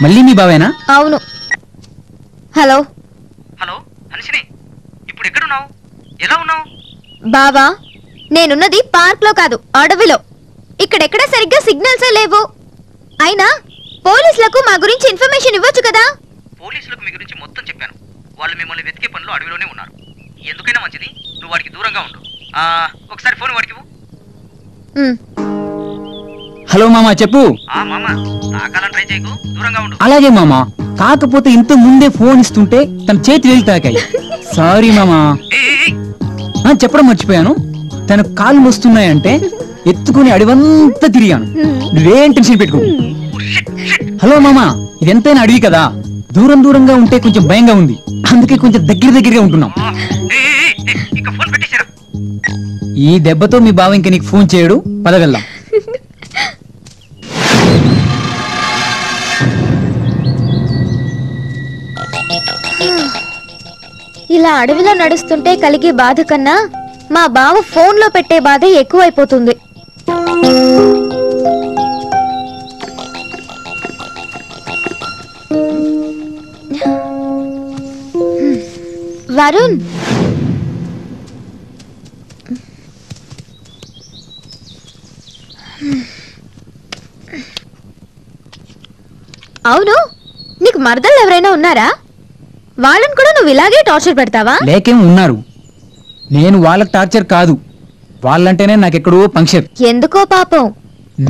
మళ్ళీ మీ బావేనా? అవును. Hello hello Hansini, ఇప్పుడు ఎక్కడున్నావు? ఎలా ఉన్నావు? బావా, నేనున్నది పార్క్ లో కాదు, అడవిలో. ఇక్కడెక్కడ సరిగ్గా సిగ్నల్సే లేవు. అయినా పోలీసులకు మా గురించి ఇన్ఫర్మేషన్ ఇవ్వచ్చు కదా. పోలీసులకు మీ గురించి మొత్తం చెప్పాను. వాళ్ళు మిమ్మల్ని వెతికే పనిలో అడవిలోనే ఉన్నారు. ఎందుకైనా మంచిది నువ్వు వాడికి దూరంగా ఉండు. ఒకసారి ఫోన్ వాడికి. హలో మామా, చెప్పు. మామ, తాకాలని ట్రై చేయకు, దూరంగా ఉండు. అలాగే మామా, కాకపోతే ఇంత ముందే ఫోన్ ఇస్తుంటే తన చేతి వేలు తాకాయి. సారీ మామా. చెప్పడం మర్చిపోయాను, తన కాళ్ళు వస్తున్నాయంటే ఎత్తుకుని అడివంతా తిరిగాను. నువ్వేం టెన్షన్ పెట్టుకో. హలో మామా, ఇది ఎంతైనా అడవి కదా, దూరం దూరంగా ఉంటే కొంచెం భయంగా ఉంది. అందుకే కొంచెం దగ్గరగా ఉంటున్నాం. ఈ దెబ్బతో మీ బావ ఇంక నీకు ఫోన్ చేయడు. పదగల్లాం. ఇలా అడవిలో నడుస్తుంటే కలిగే బాధ కన్నా మా బావ ఫోన్ లో పెట్టే బాధ ఎక్కువైపోతుంది. వరుణ్, అవును, నీకు మరదళ్ళు ఎవరైనా ఉన్నారా? వాళ్ళని కూడా నువ్వు ఇలాగే టార్చర్ పెడతావా? లేకేం ఉన్నారు. నేను వాళ్ళకి టార్చర్ కాదు, వాళ్ళంటేనే నాకెక్కడో పంక్షన్. ఎందుకో పాపం.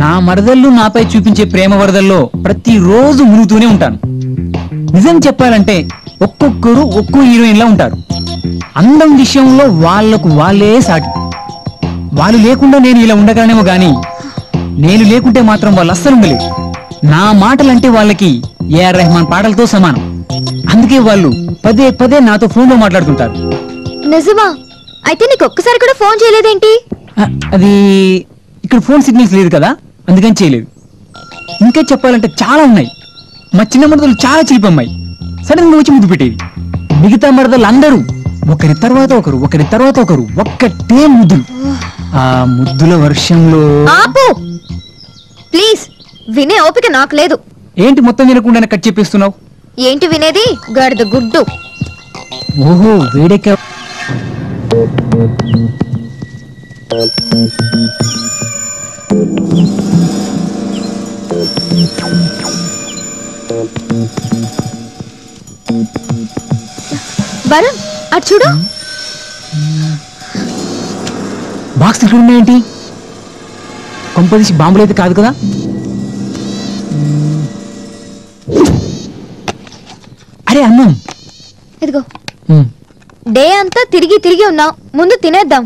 నా మరదళ్ళు నాపై చూపించే ప్రేమ వరదల్లో ప్రతిరోజు మునుగుతూనే ఉంటాను. నిజం చెప్పాలంటే ఒక్కొక్కరు ఒక్కో హీరోయిన్ లా ఉంటారు. అందం విషయంలో వాళ్లకు వాళ్ళే సాటి. వాళ్ళు లేకుండా నేను ఇలా ఉండగలనేమో గాని, నేను లేకుంటే మాత్రం వాళ్ళు అస్సలు ఉండలేరు. నా మాటలంటే వాళ్ళకి ఏఆర్ రెహమాన్ పాటలతో సమానం. అందుకే వాళ్ళు పదే పదే నాతో ఫోన్ లో మాట్లాడుతుంటారు. నిజమా? అయితే నీకు ఒక్కసారి కూడా ఫోన్ చేయలేదేంటి? అది ఇక్కడ ఫోన్ సిగ్నల్స్ లేదు కదా, అందుకని చేయలేదు. ఇంకా చెప్పాలంటే చాలా ఉన్నాయి. మా చిన్న మరదలు చాలా చిలిపమ్మాయి, సడన్ గా వచ్చి ముద్దు పెట్టేది. మిగతా మరదలు అందరూ ఒకరి తర్వాత ఒకరు ఒక్కటే ముద్దులు. ఆ ముద్దుల వర్షంలో. ఆపు ప్లీజ్, వినే ఓపిక నాకు లేదు. ఏంటి మొత్తం వినకుండా కట్ చెప్పేస్తున్నావు? ఏంటి వినేది? గడద గుడ్డు. ఓహో, వేడెక్క. వరుణ్, అటు చూడు. బాక్స్ ఇక్కడ ఉన్నాయేంటి? కొంపదీసి బాంబులు అయితే కాదు కదా? అరే అన్నం ఇదిగో. డే అంతా తిరిగి తిరిగి ఉన్నావు, ముందు తినేద్దాం.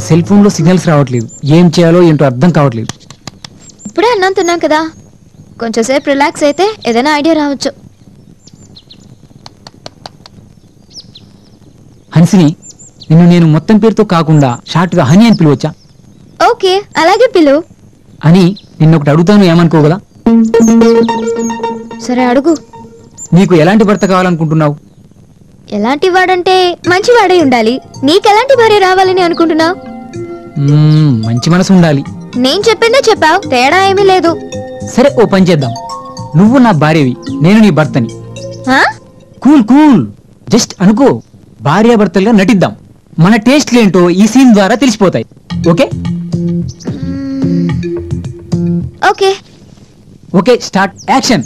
సెల్ ఫోన్ లో సిగ్నల్స్ రావట్లేదు. ఏం చేయాలో ఏంటో అర్థం కావట్లేదు. ఇప్పుడే అన్నం తిన్నాం కదా, కొంచెం సేపు రిలాక్స్ అయితే ఏదైనా ఐడియా రావచ్చు. హన్సిని, నిన్ను నేను మొత్తం పేరుతో కాకుండా షార్ట్ గా హనీ అని పిలవచ్చా? ఓకే, అలాగే పిలు. అని నిన్నొకటి అడుగుతాను, ఏమనుకో కదా? సరే అడుగు. నీకు ఎలాంటి భర్త కావాలనుకుంటున్నావు? ఎలాంటి వాడంటే మంచివాడై ఉండాలి. నీకెలాంటి భార్య రావాలని అనుకుంటున్నావు? మంచి మనసు ఉండాలి. నేను చెప్పిందే చెప్పావు, తేడా ఏమీ లేదు. సరే ఓ పని చేద్దాం, నువ్వు నా భార్యవి, నేను నీ భర్తని. ఆ? కూల్ కూల్, జస్ట్ అనుకో, భార్యాభర్తలుగా నటిద్దాం. మన టేస్ట్లు ఏంటో ఈ సీన్ ద్వారా తెలిసిపోతాయి. Okay okay okay, start action.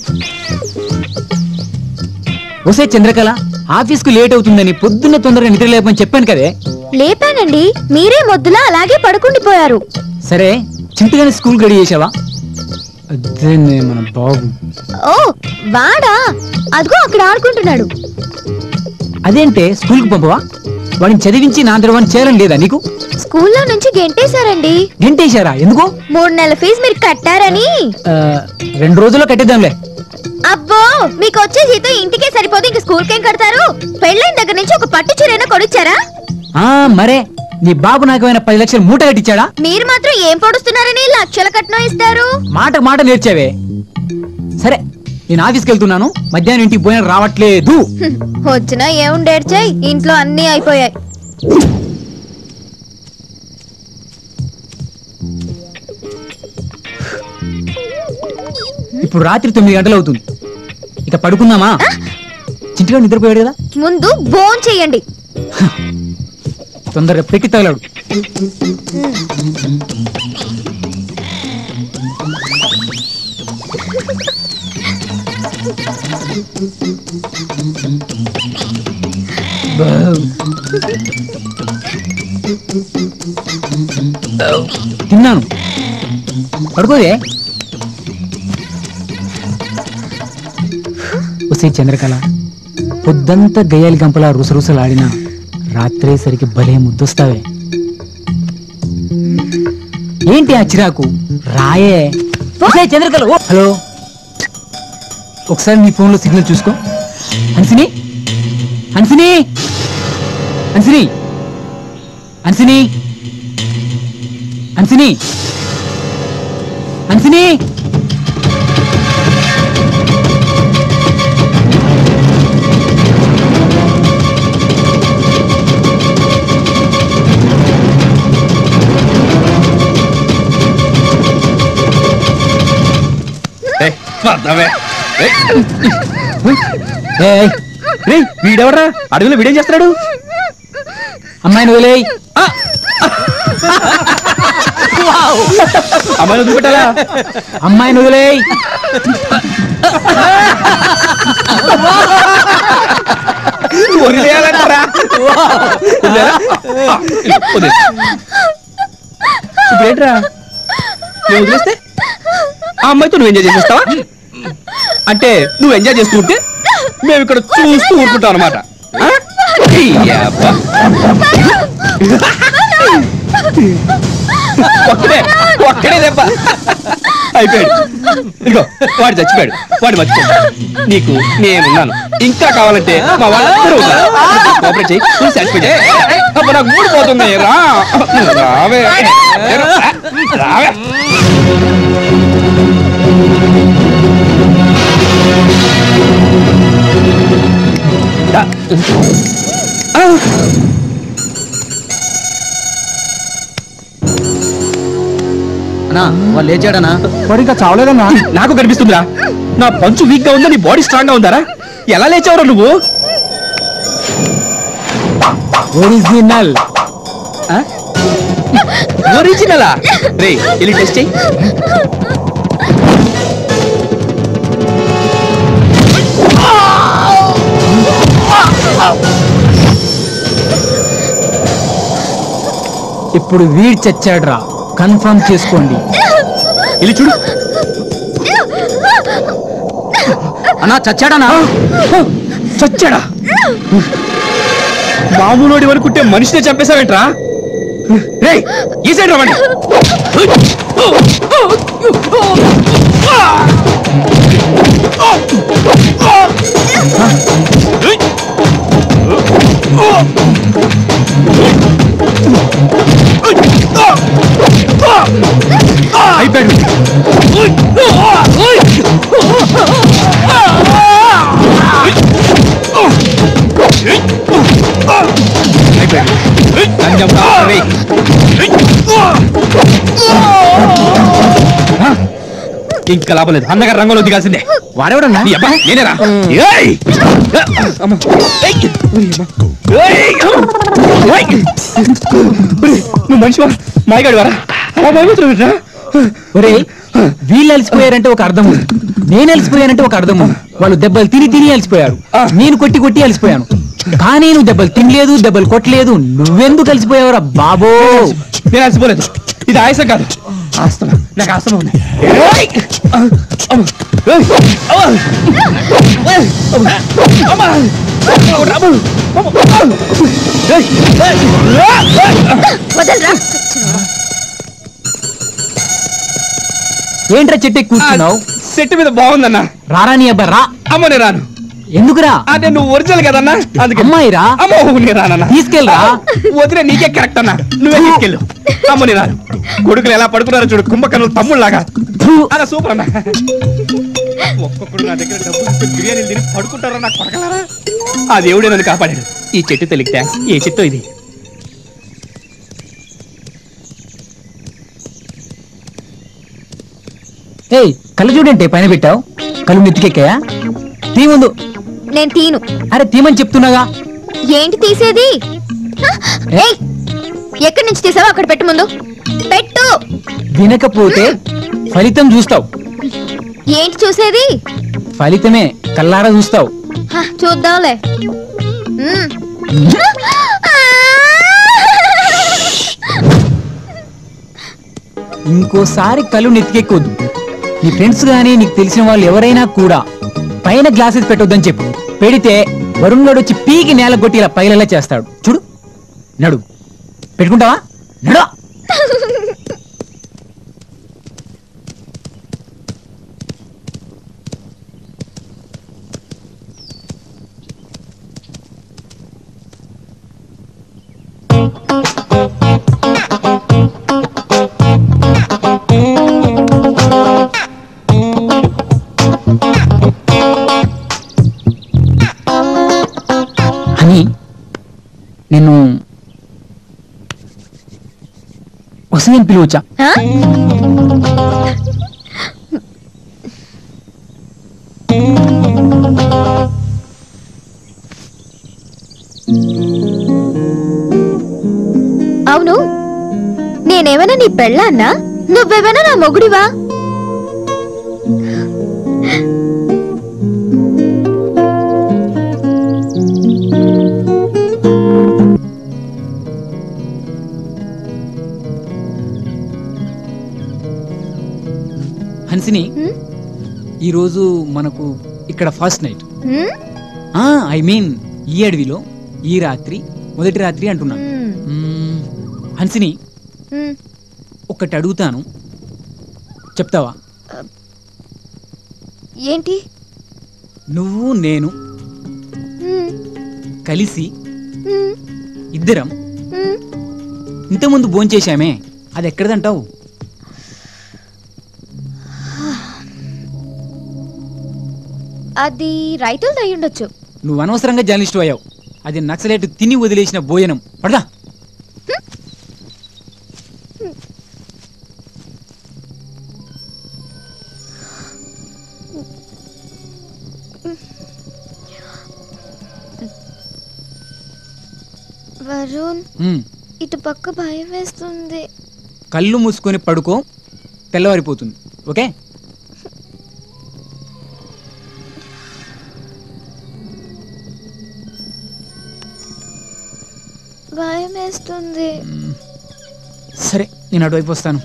ఒసే చంద్రకళ, ఆఫీస్కు లేట్ అవుతుందని పొద్దున్న తొందరగా నిద్ర లేపని చెప్పాను కదే. లేపానండి, మీరే మొద్దులా అలాగే పడుకుండిపోయారు. సరే, చింతగానే స్కూల్ గడి చేసావా? అదే మన బాబు. ఓ వాడా, అదిగో అక్కడ ఆడుకుంటున్నాడు. అదేంటే స్కూల్కి పంపవా? వాడిని చదివించి నా దగ్గర చేయాలని లేదా నీకు? స్కూల్లో నుంచి గెంటేశారండి. గెంటేశారా? ఎందుకు? 3 నెలల ఫీజు మీరు కట్టారని. 2 రోజుల్లో కట్టేద్దాంలే. అబ్బో, మీకు వచ్చే జీతం ఇంటికే సరిపోదు, ఇంక స్కూల్ కేం కడతారు? పెళ్ళైన దగ్గర నుంచి ఒక పట్టు చీరైనా కొనిచ్చారా? మరే నీ బాబు నాకేమైనా 10 లక్షలు మూట కట్టించాడా? మీరు మాత్రం ఏం పొడుస్తున్నారని లక్షల కట్నం ఇస్తారు. మాట మాట నేర్చావే. సరే, నేను ఆఫీస్కి వెళ్తున్నాను, మధ్యాహ్నం ఇంటికి పోయిన రావట్లేదు. వచ్చినా ఏముండేడ్చాయి, ఇంట్లో అన్నీ అయిపోయాయి. ఇప్పుడు రాత్రి 9 గంటలు అవుతుంది, ఇక పడుకుందామా? చింటిగా నిద్రపోయాడు కదా, ముందు భోం చెయ్యండి. తొందరగా పెట్టి తగలాడు. తిన్నాను, పడుకోదే. ఒసే చంద్రకళ, పొద్దంతా గయ్యాలి గంపలా రుసరుసలాడినా రాత్రేసరికి భలే ముద్దొస్తావే. ఏంటి ఆ చిరాకు? రాయే. ఒసే చంద్రకళ, హలో, ఒకసారి నీ ఫోన్లో సిగ్నల్ చూసుకో. హన్సిని, హన్సిని, హన్సిని, హన్సిని, హన్సిని, హన్సిని. వీడెవరా? అడవిలో వీడేం చేస్తున్నాడు? అమ్మాయిని వదిలేయ్. అమ్మాయిని వదిలిపెట్టాలా? అమ్మాయిని వదిలేయ్. వదిలేయాలంటారా? ఇప్పుడు ఏంట్రా, నేను వదిలేస్తే ఆ అమ్మాయితో నువ్వు ఎంజాయ్ చేసేస్తావా? అంటే నువ్వు ఎంజాయ్ చేస్తూ ఉంటే మేము ఇక్కడ చూస్తూ ఊరుకుంటాం అనమాట. ఒక్కడే దెబ్బ అయిపోయాడు. ఇదిగో వాడు చచ్చిపోయాడు, వాడు మర్చిపోయాడు. నీకు నేనున్నాను, ఇంకా కావాలంటే మా వాళ్ళందరూ ఉన్నారు. కోఆపరేట్ చేయి, నువ్వు సాటిస్ఫై చేయి. అప్పుడు నాకు మూడు పోతుంది. రావే రావే. వాళ్ళు లేచాడనా? వాడు ఇంకా చావలేదన్నా. నాకు కనిపిస్తుందిరా, నా పంచు వీక్ గా ఉందా, నీ బాడీ స్ట్రాంగ్ గా ఉందారా? ఎలా లేచావురా నువ్వు? ఒరిజినల్. ఒరిజినలా? రే వెళ్ళి టెస్ట్ చెయ్యి. ఇప్పుడు వీడ్ చచ్చాడ్రా, కన్ఫర్మ్ చేసుకోండి. వెళ్ళి చూడు. అన్నా చచ్చాడనా? చచ్చాడా? మామూలుడి వరకుంటే మనిషినే చంపేశావేంట్రా? రే ఈ సైడ్ రావండి. అయిపోయాడు. అయిపోయాడు. ఇంకా లాభం లేదు, అన్నగారు రంగంలో దిగాల్సిందే. వాడేవాడన్నా నీ అబ్బా, నేనేరా? ఏయ్! అమ్మ. ఏయ్! ఏయ్! ఏయ్! నువ్వు మనిషివా మాయగాడి వారా అలా భయపడుతున్నా? ఒరే వీళ్ళు అలసిపోయారంటే ఒక అర్థం ఉంది, నేను అలసిపోయానంటే ఒక అర్థం ఉంది. వాళ్ళు దెబ్బలు తిని అలసిపోయారు, నేను కొట్టి అలసిపోయాను. కానీ నువ్వు దెబ్బలు తినలేదు, దెబ్బలు కొట్టలేదు, నువ్వెందుకు అలసిపోయావురా బాబో? నేను అలసిపోలేదు, ఇది ఆయాసం కాదు, ఆస్తమా. నాకు ఆస్తమా ఉంది. ఏయ్! అమ్మ. ఏయ్! అమ్మ. ఏయ్! అమ్మ. అమ్మ. అమ్మ. అమ్మ. ఏయ్! వదలరా. ఏంట్రా చెట్టు ఎక్కి కూర్చున్నావు? సెట్ మీద బాగుందన్నా. రారా నీ అబ్బా రా. అమ్మ నేను రాను. ఎందుకురా? అదే నువ్వు ఒరిజినల్ కదన్నా, అందుకే. అమ్మాయిరా అమ్మో నేను రానన్నా. తీసుకెళ్ళరా. వదిలే, నీకే కరెక్ట్ అన్నా, నువ్వే తీసుకెళ్ళు. అమ్మ నేను రాను. కొడుకులు ఎలా పడుకున్నారో చూడు, కుంభకర్ణులు తమ్ముళ్ళలాగా. అలా సూపర్ అన్నా. ఒక్కొక్కడు నా దగ్గర డబ్బులు ఇస్తే బిర్యానీలు తిని పడుకుంటారా నాకు కొడకలారా? ఆ దేవుడే నన్ను కాపాడాడు. ఈ చెట్టు తెలియక థ్యాంక్స్. ఏ చెట్టు ఇది? ఏయ్ కళ్ళు చూడంటే పైన పెట్టావు, కళ్ళు నెత్తికెక్కాయా? తీ ముందు. నేను తీను. అరే తీమని చెప్తున్నాగా. ఏంటి తీసేది? ఏయ్, ఎక్కడి నుంచి తీసావో అక్కడ పెట్టు, ముందు పెట్టు. వినకపోతే ఫలితం చూస్తావు. ఏంటి చూసేది? ఫలితమే కల్లారా చూస్తావు. చూద్దాంలే. ఇంకోసారి కళ్ళు నెత్తికెక్కొద్దు. నీ ఫ్రెండ్స్ గానీ నీకు తెలిసిన వాళ్ళు ఎవరైనా కూడా పైన గ్లాసెస్ పెట్టొద్దని చెప్పు. పెడితే వరుణ్ గడు వచ్చి పీకి నేల కొట్టి ఇలా పైలలా చేస్తాడు. చూడు, నడు. పెట్టుకుంటావా? నడు. అని నిన్ను వసంతని పిలువచ్చా? అవును, నేనేమైనా నీ పెళ్ళాన్నా? నువ్వేమైనా నా మొగుడివా? హన్సిని, ఈరోజు మనకు ఇక్కడ ఫస్ట్ నైట్. ఐ మీన్ ఈ అడవిలో ఈ రాత్రి మొదటి రాత్రి అంటున్నాను. హన్సిని, ఒకటి అడుగుతాను, చెప్తావా? ఏంటి? నువ్వు నేను కలిసి ఇద్దరం ఇంతకుముందు భోంచేశామే, అది ఎక్కడదంటావు? అది రైతులది అయి ఉండొచ్చు. నువ్వు అనవసరంగా జర్నలిస్టు అయ్యావు. అది నక్సలైట్ తిని వదిలేసిన భోజనం. పడదా. వరుణ్, ఇటు పక్క భయం వేస్తుంది. కళ్ళు మూసుకొని పడుకో, తెల్లవారిపోతుంది. ఓకే? భయం వేస్తుంది. సరే, నేను అటువైపు వస్తాను.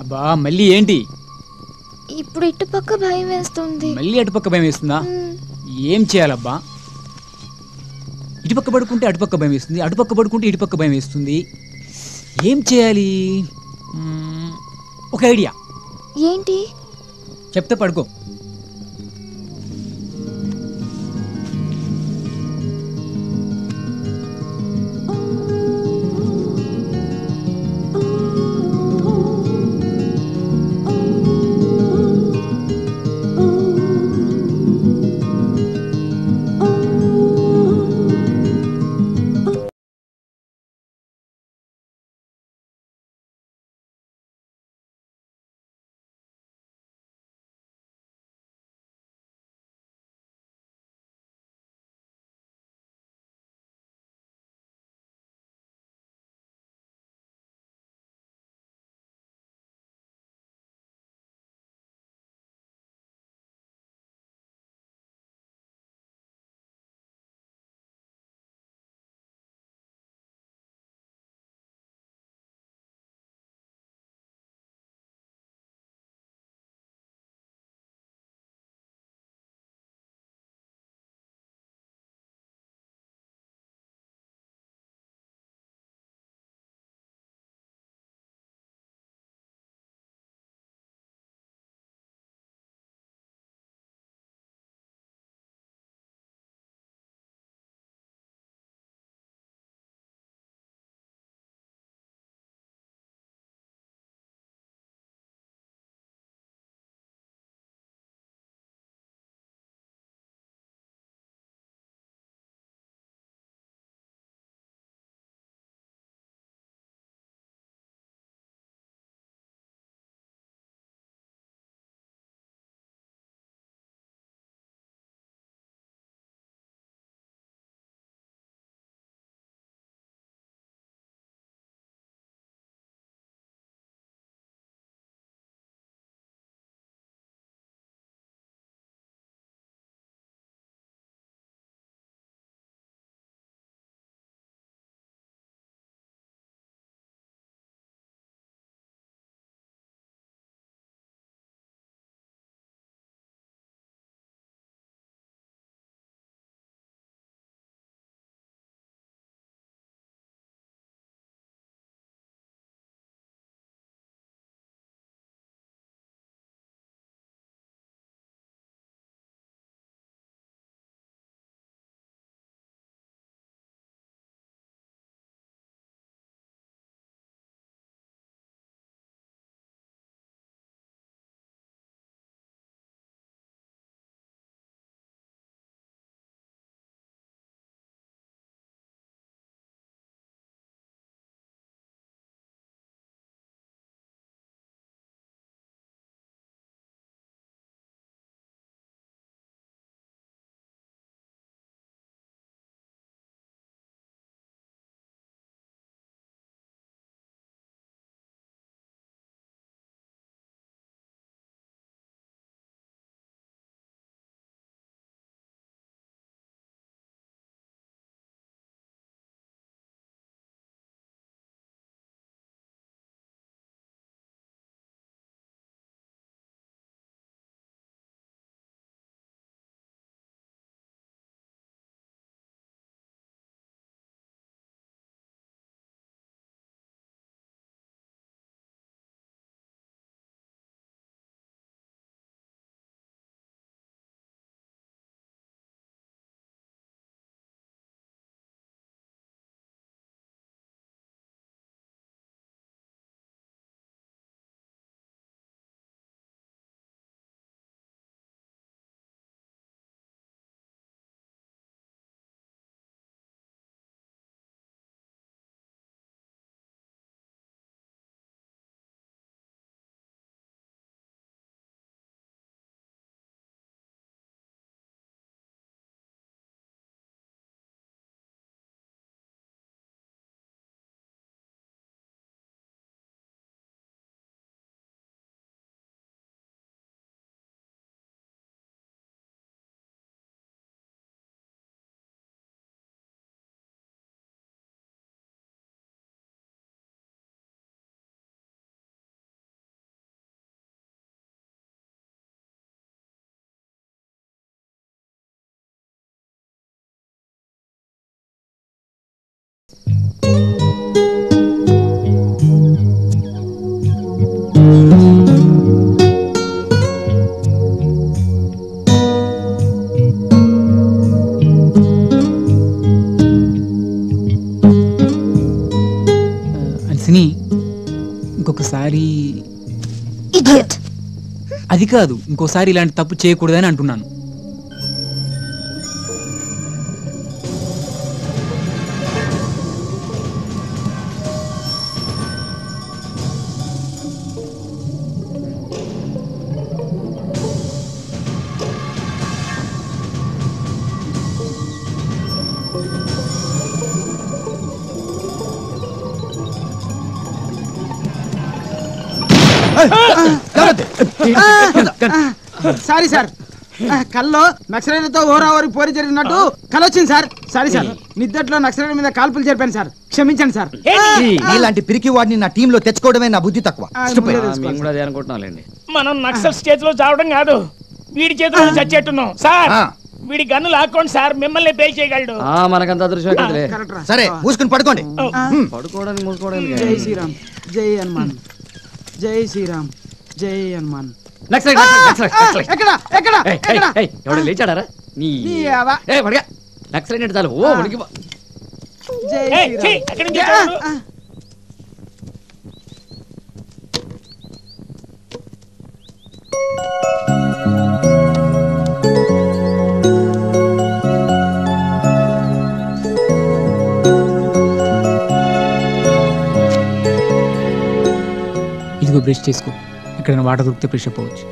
అబ్బా, మళ్ళీ ఏంటి? ఇప్పుడు ఇటు పక్క భయం వేస్తుంది. మళ్ళీ అటుపక్క భయం వేస్తుందా? ఏం చేయాలబ్బా? ఇటుపక్క పడుకుంటే అటుపక్క భయం వేస్తుంది, అటుపక్క పడుకుంటే ఇటుపక్క భయం వేస్తుంది. ఏం చేయాలి? ఒక ఐడియా. ఏంటి? చెప్తే పడుకో. అన్సిని, ఇంకొకసారి ఇడియట్. అది కాదు, ఇంకోసారి ఇలాంటి తప్పు చేయకూడదని అంటున్నాను. సారీ సార్, కల్లో నక్సలైట్లతో ఓరావరి పోరి జరిగినట్టు కలొచ్చింది సార్. సారీ సార్, నిద్దట్లో నక్సలైట్ మీద కాల్పులు జరిపాను సార్, క్షమించండి సార్. ఇలాంటి పిరికి వాడిని నా టీంలో తెచ్చుకోవడమే నా బుద్ధి తక్కువ. మనం నక్సల్ స్టేజ్ లో చావడం కాదు, వీడి చేతిలో చచ్చేట్టున్నాం సార్. వీడి గన్ను లాక్కోండి సార్, మిమ్మల్ని పే చేయగలడు. మనకంత అదృష్టం కదలే. సరే మూసుకుని పడుకోండి. పడుకోవడానికి మూసుకోవడానికి జై శ్రీరామ్, జై హనుమాన్, జై శ్రీరామ్, జై హనుమాన్. ఎక్కడ ఎక్కడ ఎక్కడ ఎవడు లేచాడారా నీ నీ అవ్వ. నక్సలైట్ చాలు. ఓ ఉనికి జై ఏయ్, ఛీ, శ్రీరామ్. ఎక్కడి నుంచి వచ్చావు? ఇదిగో బ్రష్ చేసుకో, ఇక్కడ వాటర్ దొరికితే ఫ్రెష్ అప్ అవ్వచ్చు.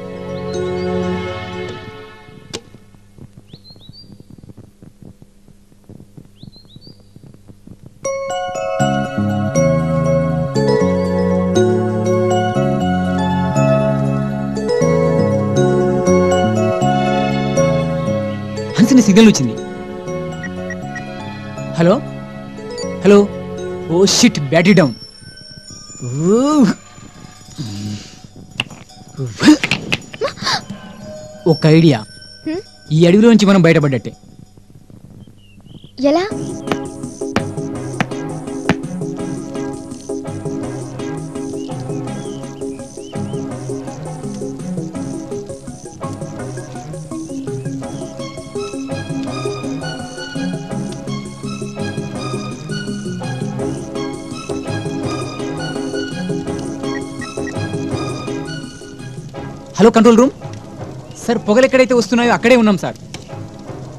హన్సిని సిగ్నల్ వచ్చింది. Hello hello, oh shit, battery down. ఒక ఐడియా, ఈ అడవిలోంచి మనం బయటపడ్డట్టే. ఎలా? హలో కంట్రోల్ రూమ్ సార్, పొగలు ఎక్కడైతే వస్తున్నాయో అక్కడే ఉన్నాం సార్.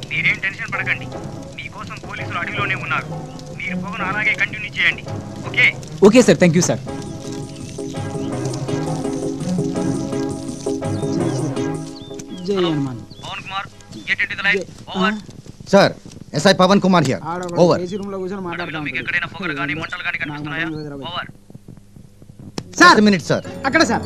మీరేం టెన్షన్ పడకండి, మీకోసం పోలీసులు అడవిలోనే ఉన్నారు. మీరు పొగను అలాగే కంటిన్యూ చేయండి. Okay? Okay sir, thank you sir. జై Hanuman. Pavan Kumar, get into the line. Over. Sir, SI Pavan Kumar here. Over. AC room లో కూర్చొని అడవిలో మాట్లాడదాం. మీకు ఎక్కడైనా పొగలు కానీ మంటలు కానీ కనిపిస్తున్నాయా? ఓవర్. Sir, minute sir. అక్కడ సార్.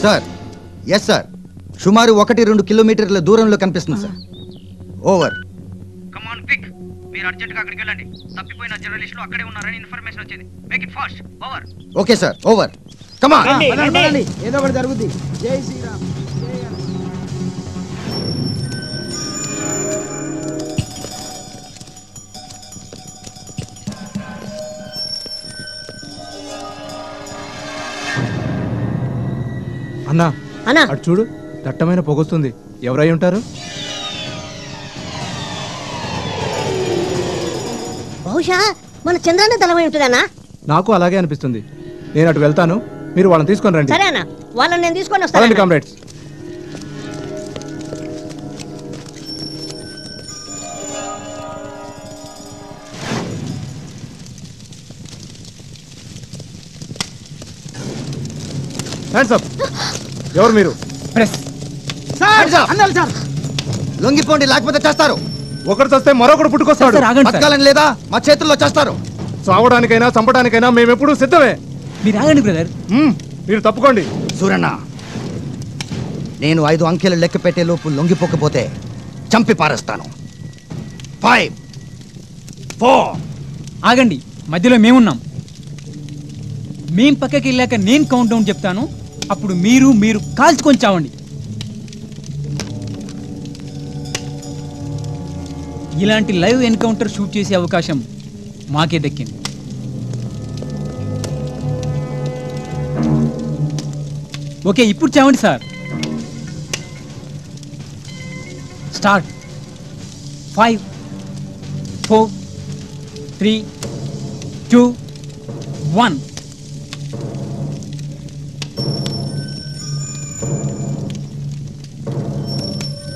సార్, ఎస్ సార్, సుమారు 1-2 కిలోమీటర్ల దూరంలో కనిపిస్తుంది sir. Over. Come on quick, మీరు అర్జెంట్ గా అక్కడికి వెళ్ళండి. తప్పిపోయిన జర్నలిస్టులు అక్కడే ఉన్నారని ఇన్ఫర్మేషన్ వచ్చింది. Make it fast. Over. Okay sir, over. Come on. పదండి, పదండి, ఏదో ఒకటి జరుగుద్ది. జై శ్రీరామ్, జై హనుమాన్. అన్నా అన్నా, అటు చూడు, దట్టమైన పొగొస్తుంది. ఎవరై ఉంటారు? బహుశా మన చంద్రాన్ని తలమై ఉంటుందన్నా. నాకు అలాగే అనిపిస్తుంది. నేను అటు వెళ్తాను, మీరు వాళ్ళని తీసుకొని రండి. సరే అన్న, వాళ్ళని నేను తీసుకొని పదండి వస్తాను. కామ్రేడ్స్. Hands up. ఎవరు మీరు? ప్రెస్. సార్, అందాలి సార్. లొంగిపోండి, లేకపోతే చేస్తారు. ఒకరు చస్తే మరొకడు పుట్టుకొస్తాడు. సార్, ఆగండి సార్. బతకాలని లేదా? మా చేతుల్లో చేస్తారు. చావడానికైనా చంపడానికైనా మేమెప్పుడు సిద్ధమే. మీరు ఆగండి బ్రదర్. మీరు తప్పుకోండి. సూరన్న, నేను 5 అంకెలు లెక్క పెట్టే లోపు లొంగిపోకపోతే చంపి పారేస్తాను. 5 4. ఆగండి, మధ్యలో మేమున్నాం. మేం పక్కకి వెళ్ళాక నేను కౌంట్ డౌన్ చెప్తాను, అప్పుడు మీరు కాల్చుకొని చావండి. ఇలాంటి లైవ్ ఎన్కౌంటర్ షూట్ చేసే అవకాశం మాకే దక్కింది. ఓకే, ఇప్పుడు చావండి సార్. స్టార్ట్. 5 4 3 2 1.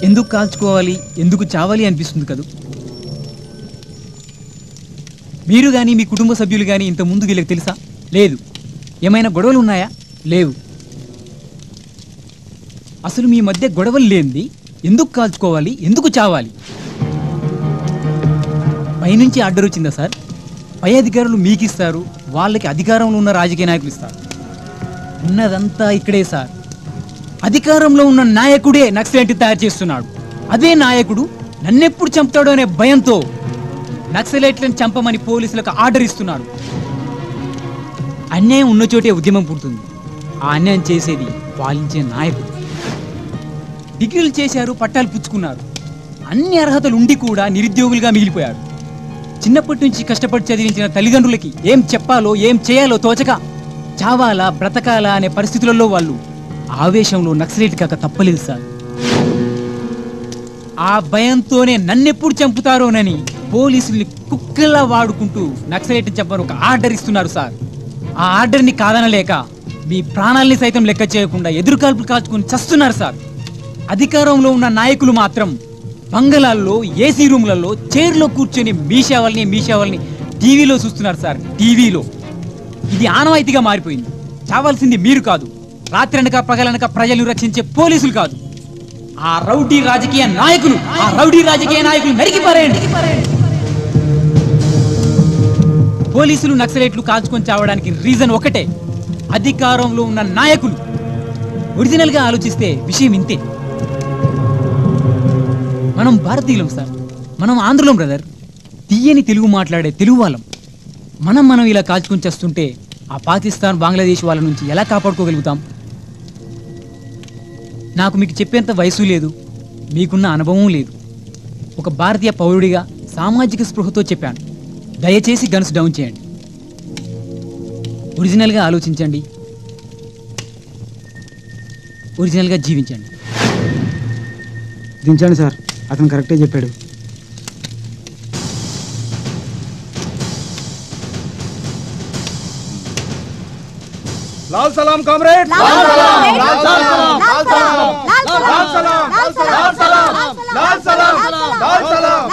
ఎందుకు కాల్చుకోవాలి, ఎందుకు చావాలి అనిపిస్తుంది కదా. మీరు కానీ మీ కుటుంబ సభ్యులు కానీ ఇంత ముందు వీళ్ళకి తెలుసా? లేదు. ఏమైనా గొడవలు ఉన్నాయా? లేవు. అసలు మీ మధ్య గొడవలు లేనిది ఎందుకు కాల్చుకోవాలి, ఎందుకు చావాలి? పైనుంచి ఆర్డర్ వచ్చిందా సార్? పై అధికారులు మీకు ఇస్తారు, వాళ్ళకి అధికారంలో ఉన్న రాజకీయ నాయకులు ఇస్తారు. ఉన్నదంతా ఇక్కడే సార్. అధికారంలో ఉన్న నాయకుడే నక్సలైట్ తయారు చేస్తున్నాడు. అదే నాయకుడు నన్నెప్పుడు చంపుతాడో అనే భయంతో నక్సలైట్లను చంపమని పోలీసులకు ఆర్డర్ ఇస్తున్నాడు. అన్యాయం ఉన్న చోటే ఉద్యమం పుడుతుంది. ఆ అన్యాయం చేసేది పాలించే నాయకుడు. డిగ్రీలు చేశారు, పట్టాలు పుచ్చుకున్నారు, అన్ని అర్హతలు ఉండి కూడా నిరుద్యోగులుగా మిగిలిపోయారు. చిన్నప్పటి నుంచి కష్టపడి చదివించిన తల్లిదండ్రులకి ఏం చెప్పాలో ఏం చేయాలో తోచక చావాలా బ్రతకాలా అనే పరిస్థితులలో వాళ్ళు ఆవేశంలో నక్సలైట్ కాక తప్పలేదు సార్. ఆ భయంతోనే నన్నెప్పుడు చంపుతారోనని పోలీసుల్ని కుక్కల్లా వాడుకుంటూ నక్సలైట్ చంపని ఒక ఆర్డర్ ఇస్తున్నారు సార్. ఆ ఆర్డర్ని కాదనలేక మీ ప్రాణాల్ని సైతం లెక్క చేయకుండా ఎదురుకాల్పులు కాల్చుకుని చస్తున్నారు సార్. అధికారంలో ఉన్న నాయకులు మాత్రం బంగళాల్లో, ఏసీ రూమ్లలో చైర్లో కూర్చొని మీషావల్ని టీవీలో చూస్తున్నారు సార్. టీవీలో ఇది ఆనవాయితీగా మారిపోయింది. చావాల్సింది మీరు కాదు, రాత్రనక పగలనక ప్రజలను రక్షించే పోలీసులు కాదు, ఆ రౌడీ రాజకీయ నాయకులు. నరికి పారేయండి. పోలీసులు నక్సలైట్లు కాల్చుకొని చావడానికి రీజన్ ఒకటే, అధికారంలో ఉన్న నాయకులు. ఒరిజినల్ గా ఆలోచిస్తే విషయం ఇంతే. మనం భారతీయులం సార్, మనం ఆంధ్రులం బ్రదర్, తీయని తెలుగు మాట్లాడే తెలుగు వాళ్ళం. మనం ఇలా కాల్చుకొని చేస్తుంటే ఆ పాకిస్తాన్, బంగ్లాదేశ్ వాళ్ళ నుంచి ఎలా కాపాడుకోగలుగుతాం? నాకు మీకు చెప్పేంత వయసు లేదు, మీకున్న అనుభవం లేదు. ఒక భారతీయ పౌరుడిగా సామాజిక స్పృహతో చెప్పాను, దయచేసి గన్స్ డౌన్ చేయండి. ఒరిజినల్గా ఆలోచించండి, ఒరిజినల్గా జీవించండి. దించండి సార్, అతను కరెక్టే చెప్పాడు. लाल सलाम कॉमरेड, लाल सलाम, लाल सलाम, लाल सलाम, लाल सलाम, लाल सलाम, लाल सलाम, लाल सलाम, लाल सलाम,